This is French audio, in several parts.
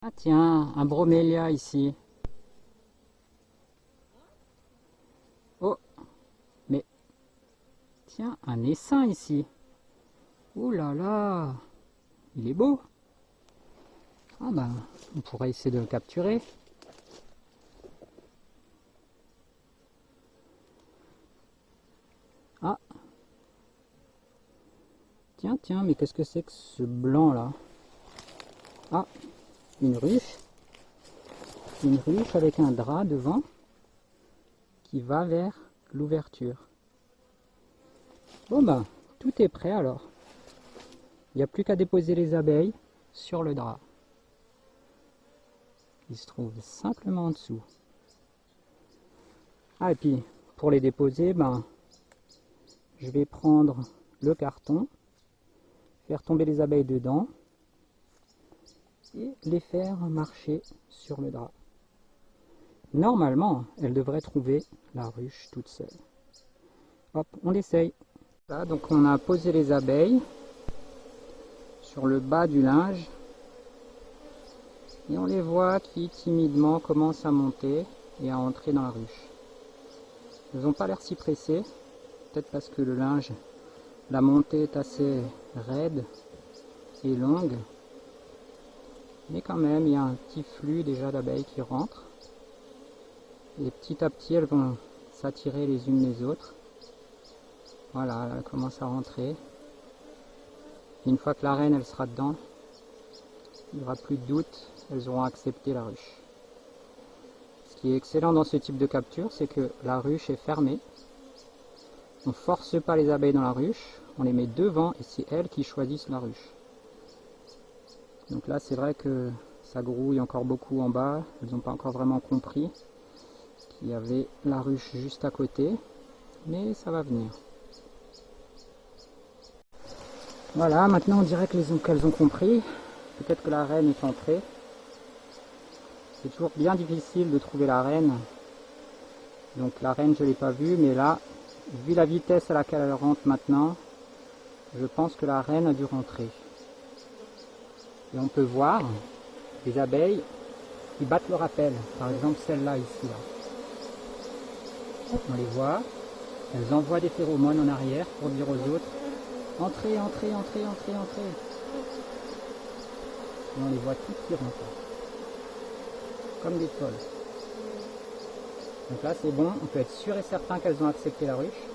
Ah tiens, un bromélia ici. Oh, mais tiens, un essaim ici. Ouh là là, il est beau. Ah ben, on pourrait essayer de le capturer. Ah, tiens, tiens, mais qu'est-ce que c'est que ce blanc là? Ah, une ruche. Une ruche avec un drap devant qui va vers l'ouverture. Bon ben, tout est prêt alors. Il n'y a plus qu'à déposer les abeilles sur le drap. Il se trouve simplement en dessous. Ah, et puis pour les déposer, ben, je vais prendre le carton, faire tomber les abeilles dedans et les faire marcher sur le drap. Normalement, elles devraient trouver la ruche toute seule. Hop, on essaye. Là, donc on a posé les abeilles sur le bas du linge et on les voit qui timidement commencent à monter et à entrer dans la ruche. Elles n'ont pas l'air si pressées, peut-être parce que le linge, la montée est assez raide et longue, mais quand même il y a un petit flux déjà d'abeilles qui rentrent et petit à petit elles vont s'attirer les unes les autres. Voilà, elles commencent à rentrer. Et une fois que la reine elle sera dedans, il n'y aura plus de doute, elles auront accepté la ruche. Ce qui est excellent dans ce type de capture, c'est que la ruche est fermée. On ne force pas les abeilles dans la ruche, on les met devant et c'est elles qui choisissent la ruche. Donc là c'est vrai que ça grouille encore beaucoup en bas, elles n'ont pas encore vraiment compris qu'il y avait la ruche juste à côté, mais ça va venir. Voilà, maintenant on dirait qu'elles ont compris, peut-être que la reine est entrée. C'est toujours bien difficile de trouver la reine, donc la reine je ne l'ai pas vue, mais là, vu la vitesse à laquelle elle rentre maintenant, je pense que la reine a dû rentrer. Et on peut voir des abeilles qui battent le rappel, par exemple celle-là ici. Là. On les voit, elles envoient des phéromones en arrière pour dire aux autres entrez, entrez, entrez, entrez, entrez. Et on les voit toutes qui rentrent, comme des folles. Donc là c'est bon, on peut être sûr et certain qu'elles ont accepté la ruche.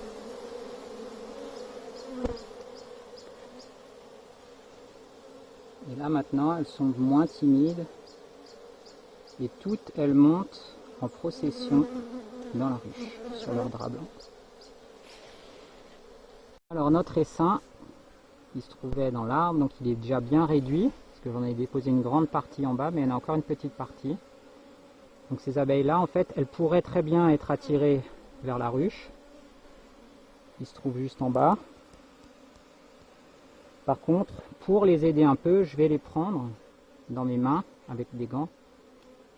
Et là maintenant elles sont moins timides et toutes elles montent en procession dans la ruche, sur leur drap blanc. Alors notre essaim, il se trouvait dans l'arbre, donc il est déjà bien réduit, parce que j'en ai déposé une grande partie en bas, mais il y en a encore une petite partie. Donc ces abeilles-là, en fait, elles pourraient très bien être attirées vers la ruche. Il se trouve juste en bas. Par contre, pour les aider un peu, je vais les prendre dans mes mains avec des gants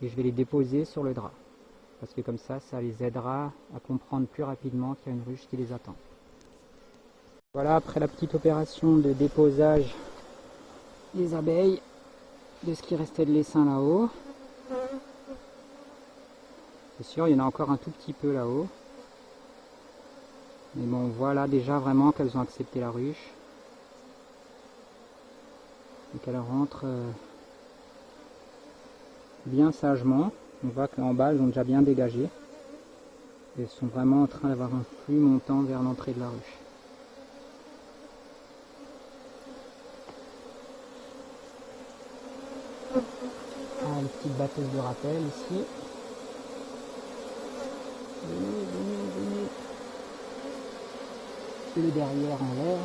et je vais les déposer sur le drap. Parce que comme ça les aidera à comprendre plus rapidement qu'il y a une ruche qui les attend. Voilà, après la petite opération de déposage des abeilles, de ce qui restait de l'essaim là-haut. C'est sûr, il y en a encore un tout petit peu là-haut. Mais bon, voilà déjà vraiment qu'elles ont accepté la ruche. Et qu'elles rentrent bien sagement. On voit qu'en bas, elles ont déjà bien dégagé. Et elles sont vraiment en train d'avoir un flux montant vers l'entrée de la ruche. Ah, les petites batteuses de rappel ici. Venez, venez, venez. Le derrière en l'air.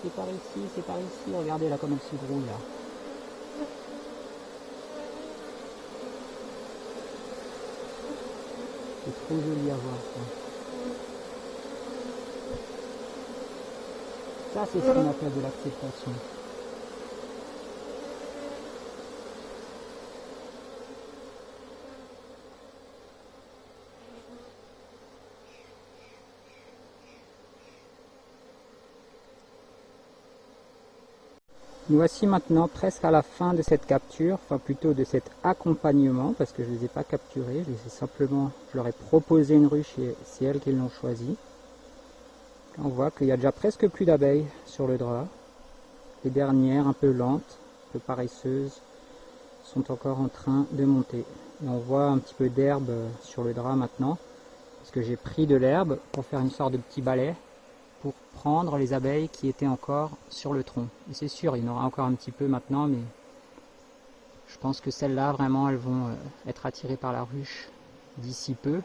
C'est par ici, regardez là comme elle se grouille là. C'est trop joli à voir ça. Ça c'est ce qu'on appelle de l'acceptation. Nous voici maintenant presque à la fin de cette capture, enfin plutôt de cet accompagnement, parce que je ne les ai pas capturés, je leur ai proposé une ruche et c'est elles qui l'ont choisi. On voit qu'il y a déjà presque plus d'abeilles sur le drap. Les dernières, un peu lentes, un peu paresseuses, sont encore en train de monter. Et on voit un petit peu d'herbe sur le drap maintenant, parce que j'ai pris de l'herbe pour faire une sorte de petit balai, pour prendre les abeilles qui étaient encore sur le tronc. Et c'est sûr, il y en aura encore un petit peu maintenant, mais je pense que celles-là, vraiment, elles vont être attirées par la ruche d'ici peu,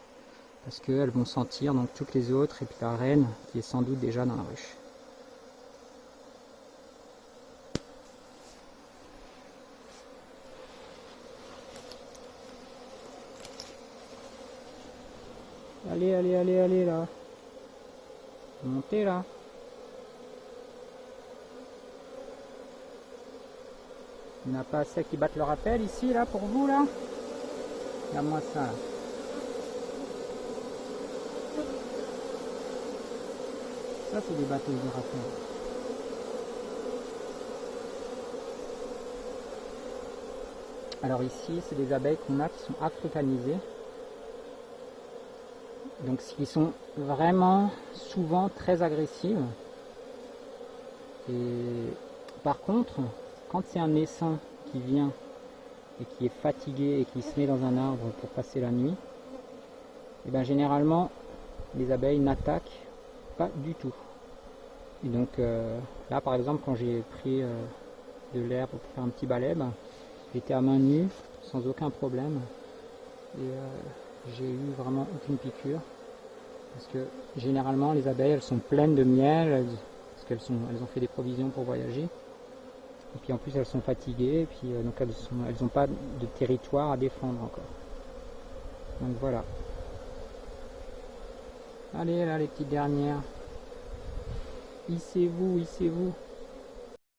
parce qu'elles vont sentir donc toutes les autres, et puis la reine qui est sans doute déjà dans la ruche. Allez, allez, allez, allez là. Montez là. Il n'y en a pas assez qui battent leur appel ici, là, pour vous, là? Regarde-moi ça, là. Ça, c'est des bateaux de rappel. Alors ici, c'est des abeilles qu'on a qui sont africanisées. Donc, qui sont vraiment souvent très agressives. Et par contre, quand c'est un essaim qui vient et qui est fatigué et qui se met dans un arbre pour passer la nuit, et bien généralement les abeilles n'attaquent pas du tout. Et donc là par exemple quand j'ai pris de l'herbe pour faire un petit balai, j'étais à main nue sans aucun problème et j'ai eu vraiment aucune piqûre parce que généralement les abeilles elles sont pleines de miel parce qu'elles ont fait des provisions pour voyager. Et puis en plus elles sont fatiguées, et puis donc elles n'ont pas de territoire à défendre encore. Donc voilà. Allez là les petites dernières. Hissez-vous, hissez-vous.